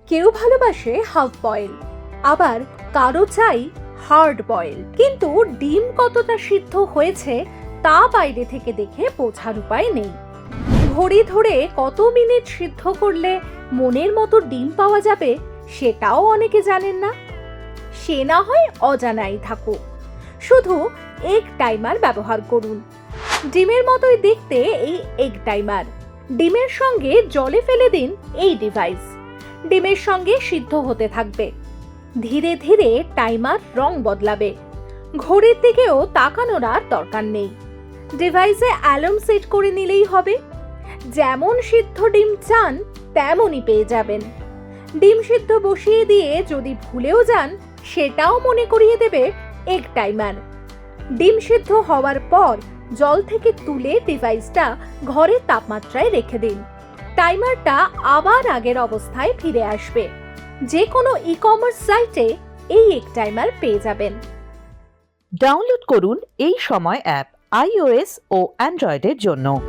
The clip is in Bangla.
কেউ ভালোবাসে হাফ বয়েল, আবার কারো চাই হার্ড বয়েল। কিন্তু ডিম কতটা সিদ্ধ হয়েছে তা বাইরে থেকে দেখে বোঝার উপায় নেই। ঘড়ি ধরে কত মিনিট সিদ্ধ করলে মনের মতো ডিম পাওয়া যাবে সেটাও অনেকে জানেন না। সে না হয় অজানাই থাকুক, শুধু এগ টাইমার ব্যবহার করুন। ডিমের মতোই দেখতে এই এগ টাইমার। ডিমের সঙ্গে জলে ফেলে দিন এই ডিভাইস। ডিমের সঙ্গে সিদ্ধ হতে থাকবে। ধীরে ধীরে টাইমার রং বদলাবে। ঘড়ির দিকেও তাকানোর আর দরকার নেই। ডিভাইসে অ্যালার্ম সেট করে নিলেই হবে। যেমন সিদ্ধ ডিম চান তেমনই পেয়ে যাবেন। ডিম সিদ্ধ বসিয়ে দিয়ে যদি ভুলেও যান সেটাও মনে করিয়ে দেবে এগ টাইমার। ডিম সিদ্ধ হওয়ার পর জল থেকে তুলে ডিভাইসটা ঘরের তাপমাত্রায় রেখে দিন। টাইমারটা আবার আগের অবস্থায় ফিরে আসবে। যে কোনো ই-কমার্স সাইটে এই এগ টাইমার পেয়ে যাবেন। ডাউনলোড করুন এই সময় অ্যাপ iOS ও অ্যান্ড্রয়েডের জন্য।